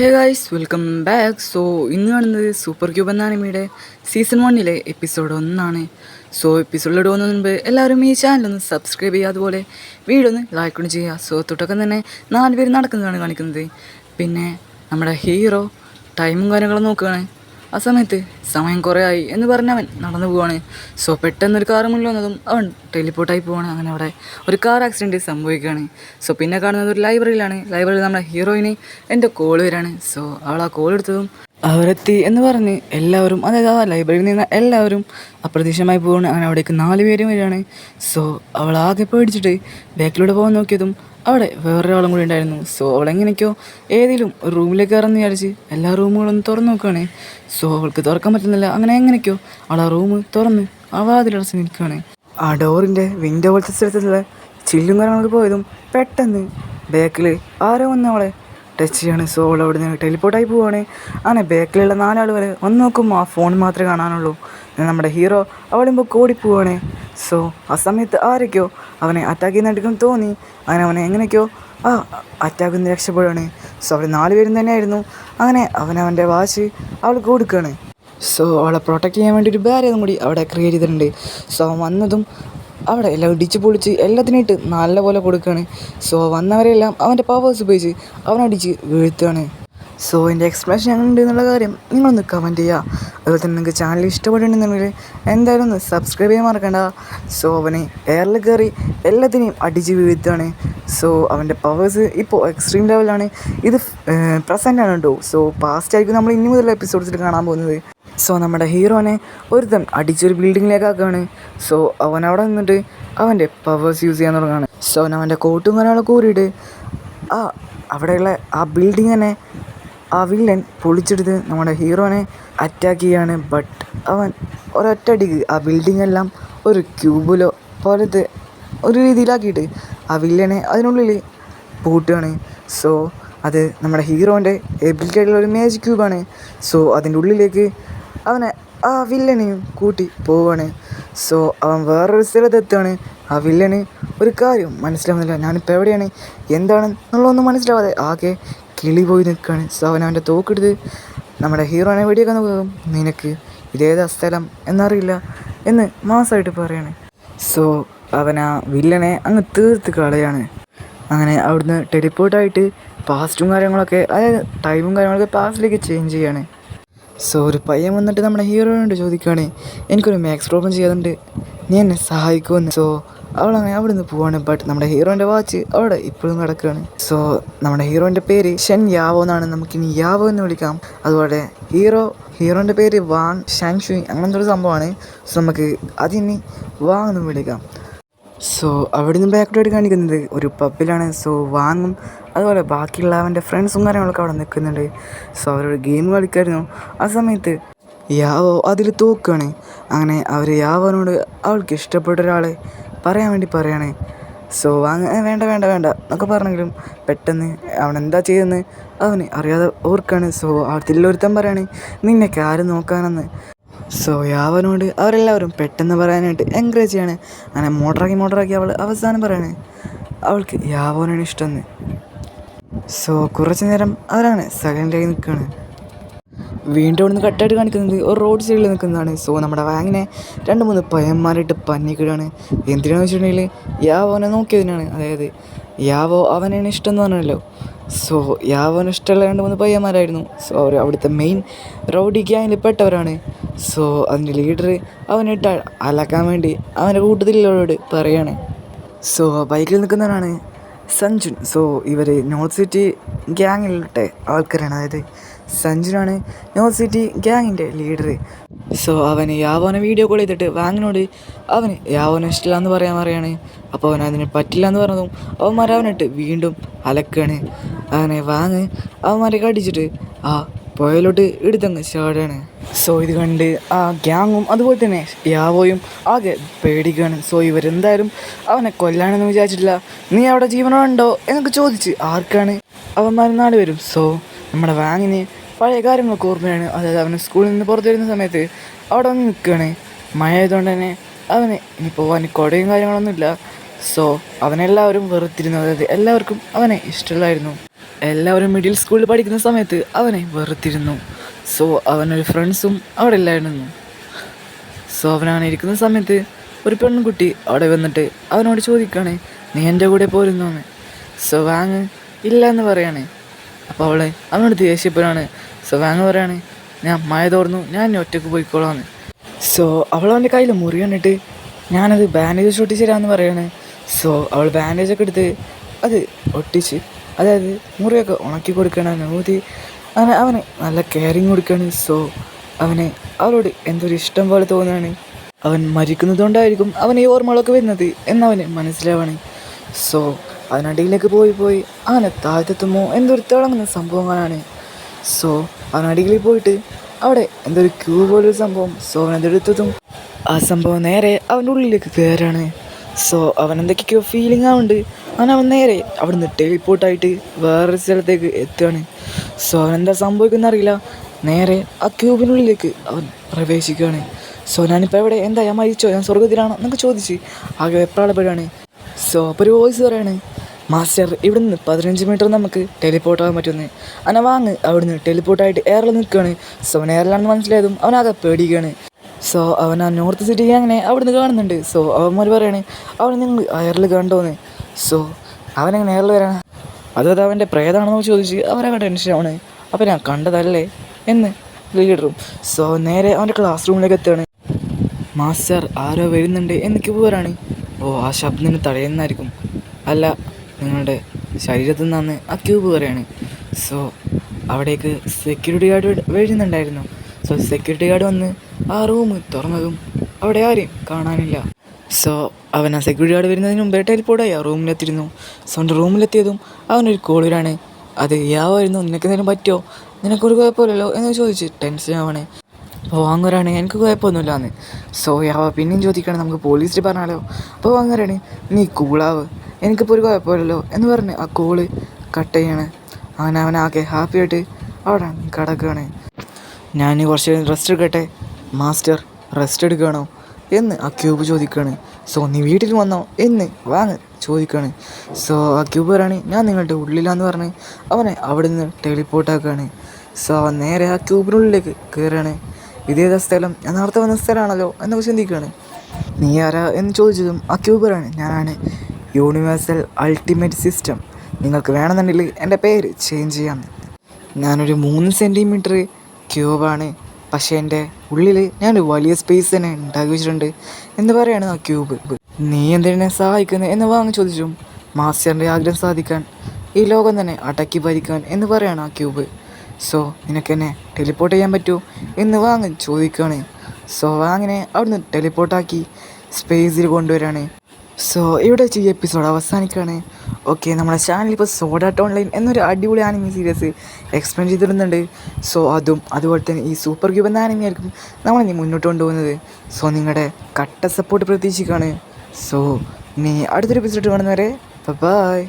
Hey guys, welcome back. ഇന്ന് കാണുന്നത് super cube എന്ന അനിമയുടെ സീസൺ 1 എപ്പിസോഡ് 1. എപ്പിസോഡിലോട്ട് പോകുന്നതിന് മുൻപ് എല്ലാവരും ഈ ചാനലൊന്ന് സബ്സ്ക്രൈബ് ചെയ്യുക, അതുപോലെ വീഡിയോ ഒന്ന് ലൈക്ക് ചെയ്യുക. തൊട്ടൊക്കെ തന്നെ 4 പേര് നടക്കുന്നതാണ് കാണിക്കുന്നത്. പിന്നെ നമ്മുടെ ഹീറോ ടൈമും കാര്യങ്ങളും നോക്കുകയാണ്. ആ സമയത്ത് സമയം കുറേ ആയി എന്ന് പറഞ്ഞ് അവൻ നടന്നു പോവാണ്. പെട്ടെന്നൊരു കാറ് മുന്നിൽ വന്നതും അവൻ ടെലിപ്പോർട്ടായി പോവാണ്. അങ്ങനെ അവിടെ ഒരു കാർ ആക്സിഡൻറ്റ് സംഭവിക്കുകയാണ്. പിന്നെ കാണുന്നത് ഒരു ലൈബ്രറിയിലാണ്. ലൈബ്രറിയിൽ നമ്മുടെ ഹീറോയിന് എൻ്റെ കോൾ വരികയാണ്. അവൾ ആ കോൾ എടുത്തതും അവരെത്തി എന്ന് പറഞ്ഞ് എല്ലാവരും, അതായത് ആ ലൈബ്രറിയിൽ നിന്ന് എല്ലാവരും അപ്രതീക്ഷിതമായി പോവുകയാണ്. അങ്ങനെ അവിടേക്ക് 4 പേരും വരികയാണ്. അവൾ ആകെ പേടിച്ചിട്ട് ബാക്കിലൂടെ പോകാൻ നോക്കിയതും അവിടെ വേറൊരാളും കൂടി ഉണ്ടായിരുന്നു. അവളെങ്ങനെയൊക്കെയോ ഏതെങ്കിലും ഒരു റൂമിലേക്ക് കയറുമെന്ന് വിചാരിച്ച് എല്ലാ റൂമുകളൊന്നും തുറന്ന് നോക്കുകയാണ്. അവൾക്ക് തുറക്കാൻ പറ്റുന്നില്ല. അങ്ങനെ എങ്ങനെയൊക്കെയോ അവൾ ആ റൂം തുറന്ന് ആ വാതിലടച്ച് നിൽക്കുകയാണ്. ആ ഡോറിൻ്റെ വിൻഡോ പോലത്തെ സ്ഥലത്തുള്ള ചില്ലും കാര്യങ്ങളൊക്കെ പോയതും പെട്ടെന്ന് ബാക്കിൽ ആരോ വന്ന് അവളെ ടച്ച് ചെയ്യാണ്. അവൾ അവിടെ നിന്ന് ടെലിപ്പോർട്ടായി പോവുകയാണ്. അങ്ങനെ ബാക്കിലുള്ള 4 ആൾ വരെ വന്ന് നോക്കുമ്പോൾ ആ ഫോൺ മാത്രമേ കാണാനുള്ളൂ. നമ്മുടെ ഹീറോ അവളിമ്പോൾ ഓടിപ്പോവാണ്. ആ സമയത്ത് ആരൊക്കെയോ അവനെ അറ്റാക്ക് ചെയ്യുന്നതായിട്ടും തോന്നി. അങ്ങനെ അവനെ എങ്ങനെയൊക്കെയോ ആ അറ്റാക്കിൽ നിന്ന് രക്ഷപ്പെടുകയാണ്. അവർ 4 പേരും തന്നെയായിരുന്നു. അങ്ങനെ അവൻ്റെ വാച്ച് അവൾക്ക് കൊടുക്കുകയാണ്. അവളെ പ്രൊട്ടക്റ്റ് ചെയ്യാൻ വേണ്ടി ഒരു ബാരിയറും കൂടി അവിടെ ക്രിയേറ്റ് ചെയ്തിട്ടുണ്ട്. അവൻ വന്നതും അവിടെ എല്ലാം ഇടിച്ച് പൊളിച്ച് എല്ലാത്തിനായിട്ട് നല്ലപോലെ കൊടുക്കുകയാണ്. വന്നവരെല്ലാം അവൻ്റെ പവേഴ്സ് ഉപയോഗിച്ച് അവനടിച്ച് വീഴ്ത്തുകയാണ്. എൻ്റെ എക്സ്പ്ലനേഷൻ എങ്ങനെ ഉണ്ട് എന്നുള്ള കാര്യം നിങ്ങളൊന്ന് കമൻറ്റ് ചെയ്യുക. അതുപോലെ തന്നെ നിങ്ങൾക്ക് ചാനൽ ഇഷ്ടപ്പെട്ടിട്ടുണ്ടെന്നുണ്ടെങ്കിൽ എന്തായാലും ഒന്ന് സബ്സ്ക്രൈബ് ചെയ്യാൻ മറക്കണ്ട. അവനെ എയറിൽ കയറി എല്ലാത്തിനെയും അടിച്ച് വീഴ്ത്തുകയാണ്. അവൻ്റെ പവേഴ്സ് ഇപ്പോൾ എക്സ്ട്രീം ലെവലാണ്. ഇത് പ്രസൻ്റാണ് കേട്ടോ. പാസ്റ്റ് ആയിരിക്കും നമ്മൾ ഇനി മുതലുള്ള എപ്പിസോഡ്സിൽ കാണാൻ പോകുന്നത്. നമ്മുടെ ഹീറോനെ ഒരുത്തൻ അടിച്ചൊരു ബിൽഡിങ്ങിലേക്കാക്കുകയാണ്. അവൻ അവിടെ നിന്നിട്ട് അവൻ്റെ പവേഴ്സ് യൂസ് ചെയ്യാൻ തുടങ്ങുകയാണ്. അവൻ അവൻ്റെ കോട്ടും കാര്യങ്ങളൊക്കെ കൂറിയിട്ട് അവിടെയുള്ള ആ ബിൽഡിങ് തന്നെ ആ വില്ലൻ പൊളിച്ചെടുത്ത് നമ്മുടെ ഹീറോനെ അറ്റാക്ക് ചെയ്യാണ്. ബട്ട് അവൻ ഒരൊറ്റടിക്ക് ആ ബിൽഡിംഗ് എല്ലാം ഒരു ക്യൂബിലോ പോലത്തെ ഒരു രീതിയിലാക്കിയിട്ട് ആ വില്ലനെ അതിനുള്ളിൽ പൂട്ടുകയാണ്. അത് നമ്മുടെ ഹീറോൻ്റെ എബിലിറ്റി ആയിട്ടുള്ള ഒരു മാജിക് ക്യൂബാണ്. അതിൻ്റെ ഉള്ളിലേക്ക് അവനെ ആ വില്ലനെയും കൂട്ടി പോവുകയാണ്. അവൻ വേറൊരു സ്ഥലത്തെത്തുകയാണ്. ആ വില്ലന് ഒരു കാര്യം മനസ്സിലാവുന്നില്ല. ഞാനിപ്പോൾ എവിടെയാണ് എന്താണെന്നുള്ളതൊന്നും മനസ്സിലാവാതെ ആകെ കിളി പോയി നിൽക്കുകയാണ്. അവൻ്റെ തോക്കെടുത്ത് നമ്മുടെ ഹീറോനെ വെടിയൊക്കെ നോക്കും. നിനക്ക് ഇതേതാ സ്ഥലം എന്നറിയില്ല എന്ന് മാസമായിട്ട് പറയാണ്. അവൻ ആ വില്ലനെ അങ്ങ് തീർത്ത് കളയാണ്. അങ്ങനെ അവിടുന്ന് ടെലിപ്പോർട്ടായിട്ട് പാസ്റ്റും കാര്യങ്ങളൊക്കെ, അതായത് ടൈമും കാര്യങ്ങളൊക്കെ പാസ്റ്റിലേക്ക് ചേഞ്ച് ചെയ്യാണ്. ഒരു പയ്യൻ വന്നിട്ട് നമ്മുടെ ഹീറോയോട് ചോദിക്കുകയാണ്, എനിക്കൊരു മാത്സ് പ്രോബ്ലം ചെയ്യാറുണ്ട്, നീ എന്നെ സഹായിക്കുമെന്ന്. അവളങ്ങനെ അവിടെ നിന്ന് പോവാണ്. ബട്ട് നമ്മുടെ ഹീറോൻ്റെ വാച്ച് അവിടെ ഇപ്പോഴും കിടക്കുകയാണ്. നമ്മുടെ ഹീറോൻ്റെ പേര് ഷൻ യാവോ എന്നാണ്. നമുക്കിനി യാവോ എന്ന് വിളിക്കാം. അതുപോലെ ഹീറോൻ്റെ പേര് വാങ് ഷാങ്ഷുയി അങ്ങനത്തെ ഒരു സംഭവമാണ്. നമുക്ക് അതിനി വാങ് എന്ന് വിളിക്കാം. അവിടെ നിന്ന് ബാക്കോട്ട് കാണിക്കുന്നത് ഒരു പബ്ബിലാണ്. വാങ്ങും അതുപോലെ ബാക്കിയുള്ള അവൻ്റെ ഫ്രണ്ട്സും കാര്യങ്ങളൊക്കെ അവിടെ നിൽക്കുന്നുണ്ട്. അവരൊരു ഗെയിം കളിക്കായിരുന്നു. ആ സമയത്ത് യാവോ അതിൽ തോക്കുകയാണ്. അങ്ങനെ അവർ യാവോനോട് അവൾക്ക് ഇഷ്ടപ്പെട്ട ഒരാളെ പറയാൻ വേണ്ടി പറയാണ്. വേണ്ട വേണ്ട വേണ്ട എന്നൊക്കെ പറഞ്ഞെങ്കിലും പെട്ടെന്ന് അവൻ എന്താ ചെയ്തെന്ന് അവന് അറിയാതെ ഓർക്കാണ്. അതിലൊരുത്തൻ പറയാണ്, നിന്നൊക്കെ ആരും നോക്കാനെന്ന്. യാവനോട് അവരെല്ലാവരും പെട്ടെന്ന് പറയാനായിട്ട് എൻകറേജ് ചെയ്യാണ്. അങ്ങനെ മോട്ടറാക്കി അവൾ അവസാനം പറയാണ് അവൾക്ക് യാവോനാണ് ഇഷ്ടമെന്ന്. കുറച്ച് നേരം അവരാണ് സെക്കൻഡായി നിൽക്കുകയാണ്. വീണ്ടും അവിടെ നിന്ന് കട്ടായിട്ട് കാണിക്കുന്നത് ഒരു റോഡ് സൈഡിൽ നിൽക്കുന്നതാണ്. നമ്മുടെ വാങ്ങിനെ 2-3 പയ്യന്മാരായിട്ട് പന്നിക്കിടാണ്. എന്തിനാണെന്ന് വെച്ചിട്ടുണ്ടെങ്കിൽ യാവോനെ നോക്കിയതിനാണ്. അതായത് യാവോ അവനാണ് ഇഷ്ടം എന്ന് പറഞ്ഞല്ലോ. യാവോന് ഇഷ്ടമുള്ള 2-3 പയ്യന്മാരായിരുന്നു. അവർ അവിടുത്തെ മെയിൻ റൗഡി ഗ്യാങ്ങിൽ പെട്ടവരാണ്. അതിൻ്റെ ലീഡർ അവനിട്ട് അലക്കാൻ വേണ്ടി അവൻ്റെ കൂട്ടത്തിലുള്ളവരോട് പറയാണ്. ബൈക്കിൽ നിൽക്കുന്നവരാണ് സഞ്ജുൻ. ഇവർ നോർത്ത് സിറ്റി ഗ്യാങ്ങിലത്തെ ആൾക്കാരാണ്. അതായത് സഞ്ജുനാണ് നോർത്ത് സിറ്റി ഗ്യാങ്ങിൻ്റെ ലീഡർ. അവന് യാവോനെ വീഡിയോ കോൾ ചെയ്തിട്ട് വാങ്ങിനോട് അവന് യാവോനെ ഇഷ്ടമില്ല എന്ന് പറയാണ്. അപ്പോൾ അവൻ അതിന് പറ്റില്ല എന്ന് പറഞ്ഞതും അവന്മാർ അവനിട്ട് വീണ്ടും അലക്കാണ്. അങ്ങനെ വാങ്ങ് അവന്മാരെ കടിച്ചിട്ട് ആ പുഴയിലോട്ട് എടുത്തങ്ങ് ചാടുകയാണ്. ഇത് കണ്ട് ആ ഗ്യാങ്ങും അതുപോലെ തന്നെ യാവോയും ആകെ പേടിക്കുകയാണ്. ഇവരെന്തായാലും അവനെ കൊല്ലാനെന്ന് വിചാരിച്ചിട്ടില്ല. നീ അവിടെ ജീവനോടുണ്ടോ എന്നൊക്കെ ചോദിച്ച് ആർക്കാണ് അവന്മാർ 4 പേരും. നമ്മുടെ വാങ്ങിന് പഴയ കാര്യങ്ങളൊക്കെ ഓർമ്മയാണ്. അതായത് അവന് സ്കൂളിൽ നിന്ന് പുറത്തു വരുന്ന സമയത്ത് അവിടെ വന്ന് നിൽക്കുകയാണ്. മഴ ആയതുകൊണ്ട് തന്നെ അവന് ഇനി പോകാൻ കുടയും കാര്യങ്ങളൊന്നുമില്ല. അവനെല്ലാവരും വെറുത്തിരുന്നു. അതായത് എല്ലാവർക്കും അവനെ ഇഷ്ടമില്ലായിരുന്നു. എല്ലാവരും മിഡിൽ സ്കൂളിൽ പഠിക്കുന്ന സമയത്ത് അവനെ വെറുത്തിരുന്നു. സോ അവനൊരു ഫ്രണ്ട്സും അവിടെ ഇല്ലായിരുന്നു. സോ അവനാണ് ഇരിക്കുന്ന സമയത്ത് ഒരു പെൺകുട്ടി അവിടെ വന്നിട്ട് അവനോട് ചോദിക്കുകയാണ്, നീ എൻ്റെ കൂടെ പോരുന്നോന്ന്. സോ വാങ് ഇല്ല എന്ന് പറയാണ്. അപ്പോൾ അവളെ അവനോട് ദേഷ്യപ്പെടാണ്. സോ വാങ് പറയാണ്, ഞാൻ മഴ തോർന്നു, ഞാൻ ഒറ്റയ്ക്ക് പോയിക്കോളാന്ന്. സോ അവൾ അവൻ്റെ കയ്യിൽ മുറി കണ്ടിട്ട് ഞാനത് ബാൻഡേജ് ഒട്ടിച്ച് തരാമെന്ന് പറയാണ്. സോ അവൾ ബാൻഡേജൊക്കെ എടുത്ത് അത് ഒട്ടിച്ച്, അതായത് മുറിയൊക്കെ ഉണക്കി കൊടുക്കണം ഊതി അവന് നല്ല കെയറിങ് കൊടുക്കുകയാണ്. സോ അവന് അവളോട് എന്തൊരു ഇഷ്ടം പോലെ തോന്നുകയാണ്. അവൻ മരിക്കുന്നതുകൊണ്ടായിരിക്കും അവൻ ഈ ഓർമ്മകളൊക്കെ വരുന്നത് എന്നവന് മനസ്സിലാവാണ്. സോ അവനടിയിലേക്ക് പോയി അവനെ താഴ്ത്തെത്തുമ്പോൾ എന്തൊരു തിളങ്ങുന്ന സംഭവം കാണാണ്. സോ അവനടിയിൽ പോയിട്ട് അവിടെ എന്തൊരു ക്യൂ പോലൊരു സംഭവം. സോ അവനതെടുത്തതും ആ സംഭവം നേരെ അവൻ്റെ ഉള്ളിലേക്ക് കയറാണ്. സോ അവൻ എന്തൊക്കെയോ ഫീലിംഗ് ആവുന്നുണ്ട്. അവൻ നേരെ അവിടുന്ന് ടെലിപ്പോർട്ടായിട്ട് വേറൊരു സ്ഥലത്തേക്ക് എത്തുകയാണ്. സോ അവനെന്താ സംഭവിക്കുന്ന അറിയില്ല, നേരെ ആ ക്യൂബിനുള്ളിലേക്ക് അവൻ പ്രവേശിക്കുകയാണ്. സോ ഞാനിപ്പോൾ എവിടെ, എന്താ ഞാൻ മരിച്ചോ, ഞാൻ സ്വർഗത്തിലാണോ എന്നൊക്കെ ചോദിച്ച് ആകെ വെപ്രാളപ്പെടുകയാണ്. സോ അപ്പോൾ ഒരു വോയിസ് പറയാണ്, മാസ്റ്റർ ഇവിടുന്ന് 15 മീറ്റർ നമുക്ക് ടെലിപ്പോർട്ട് ആകാൻ പറ്റുമെന്ന്. അവനെ വാങ്ങ് അവിടുന്ന് ടെലിപ്പോർട്ടായിട്ട് എയറിൽ നിൽക്കുകയാണ്. സോ അവൻ എയറിലാണെന്ന് മനസ്സിലായതും അവനാകെ പേടിക്കുകയാണ്. സോ അവൻ ആ നോർത്ത് സിറ്റി അങ്ങനെ അവിടുന്ന് കാണുന്നുണ്ട്. സോ അവന്മാർ പറയാണ്, അവൻ നിങ്ങൾ എയറിൽ കണ്ടോന്ന്. സോ അവനെങ്ങനെ എയറിൽ വരാൻ, അതത് അവൻ്റെ പ്രേതാണെന്നോ ചോദിച്ച് അവരൊക്കെ ടെൻഷനാണ്. അപ്പോൾ ഞാൻ കണ്ടതല്ലേ എന്ന് ലീഡറും. സോ നേരെ അവൻ്റെ ക്ലാസ് റൂമിലേക്ക് എത്തുകയാണ്. മാസ്റ്റർ ആരോ വരുന്നുണ്ട് എന്ന് ക്യൂബറാണ്. ഓ ആ ശബ്ദത്തിന് തടയുന്നതായിരിക്കും, അല്ല നിങ്ങളുടെ ശരീരത്തിൽ നിന്നാണ് ആ ക്യൂബ് പറയാണ്. സോ അവിടേക്ക് സെക്യൂരിറ്റി ഗാർഡ് വരുന്നുണ്ടായിരുന്നു. സോ സെക്യൂരിറ്റി ഗാർഡ് വന്ന് ആ റൂം തുറന്നതും അവിടെ ആരെയും കാണാനില്ല. സോ അവൻ ആ സെക്യൂരിറ്റി ഗാർഡ് വരുന്നതിന് മുമ്പേ ടെലിപ്പോർട്ടായി ആ റൂമിലെത്തിയിരുന്നു. സോ അവൻ്റെ റൂമിലെത്തിയതും അവനൊരു കോൾ വരാണ്. അത് യാവായിരുന്നു, നിനക്ക് എന്തെങ്കിലും പറ്റുമോ, നിനക്കൊരു കുഴപ്പമില്ലല്ലോ എന്ന് ചോദിച്ച് ടെൻഷൻ ആവണേ. അപ്പോൾ വാങ്ങുകയാണ്, എനിക്ക് കുഴപ്പമൊന്നുമില്ലാന്ന്. സോ യാവ പിന്നെയും ചോദിക്കണം, നമുക്ക് പോലീസിൽ പറഞ്ഞാലോ. അപ്പോൾ വാങ്ങുകയാണ്, നീ കൂളാവ്, എനിക്കിപ്പോൾ ഒരു കുഴപ്പമില്ലല്ലോ എന്ന് പറഞ്ഞ് ആ കോള് കട്ട് ചെയ്യാണ്. അങ്ങനെ അവനാകെ ഹാപ്പി ആയിട്ട് അവിടെ കിടക്കുകയാണ്. ഞാൻ കുറച്ച് റെസ്റ്റ് എടുക്കട്ടെ. മാസ്റ്റർ റെസ്റ്റ് എടുക്കുകയാണോ എന്ന് ആ ക്യൂബ് ചോദിക്കുകയാണ്. സോ നീ വീട്ടിൽ വന്നോ എന്ന് വാങ്ങ് ചോദിക്കുകയാണ്. സോ ആ ക്യൂബ് പറയാണ്, ഞാൻ നിങ്ങളുടെ ഉള്ളിലാന്ന് പറഞ്ഞ് അവനെ അവിടെ നിന്ന് ടെലിപ്പോർട്ടാക്കുകയാണ്. സോ അവൻ നേരെ ആ ക്യൂബിനുള്ളിലേക്ക് കയറുകയാണ്. ഇതേതാ സ്ഥലം, ഞാൻ നേരത്തെ വന്ന സ്ഥലമാണല്ലോ എന്നൊക്കെ ചിന്തിക്കുകയാണ്. നീ ആരാ എന്ന് ചോദിച്ചതും ആ ക്യൂബ് പറയാണ്, ഞാനാണ് യൂണിവേഴ്സൽ അൾട്ടിമേറ്റ് സിസ്റ്റം, നിങ്ങൾക്ക് വേണമെന്നുണ്ടെങ്കിൽ എൻ്റെ പേര് ചേഞ്ച് ചെയ്യാമെന്ന്. ഞാനൊരു 3 സെൻറ്റിമീറ്റർ ക്യൂബാണ്, പക്ഷേ എൻ്റെ ഉള്ളിൽ ഞാനൊരു വലിയ സ്പേസ് തന്നെ ഉണ്ടാക്കി വെച്ചിട്ടുണ്ട് എന്ന് പറയാണ് ആ ക്യൂബ്. നീ എന്തിനെ സഹായിക്കുന്നത് എന്ന് വാങ്ങി ചോദിച്ചും മാസ്റ്ററിൻ്റെ ആഗ്രഹം സാധിക്കാൻ, ഈ ലോകം തന്നെ അടക്കി ഭരിക്കാൻ എന്ന് പറയാണ് ആ ക്യൂബ്. സോ നിനക്കെന്നെ ടെലിപ്പോർട്ട് ചെയ്യാൻ പറ്റുമോ എന്ന് വാങ്ങി ചോദിക്കുകയാണ്. സോ വാങ്ങിനെ അവിടുന്ന് ടെലിപ്പോർട്ടാക്കി സ്പേസിൽ കൊണ്ടുവരാണ്. സോ ഇവിടെ ഈ എപ്പിസോഡ് അവസാനിക്കുകയാണ്. ഓക്കെ, നമ്മുടെ ചാനലിൽ ഇപ്പോൾ സോഡ് ആർട്ട് ഓൺലൈൻ എന്നൊരു അടിപൊളി ആനിമി സീരീസ് എക്സ്പ്ലെയിൻ ചെയ്തിരുന്നുണ്ട്. സോ അതുപോലെ തന്നെ ഈ സൂപ്പർ ക്യൂബ് എന്ന ആനിമി ആയിരിക്കും നമ്മളിനി മുന്നോട്ട് കൊണ്ടുപോകുന്നത്. സോ നിങ്ങളുടെ കട്ട സപ്പോർട്ട് പ്രതീക്ഷിക്കുകയാണ്. സോ ഇനി അടുത്തൊരു എപ്പിസോഡ് കാണുന്നവരെ ബൈ.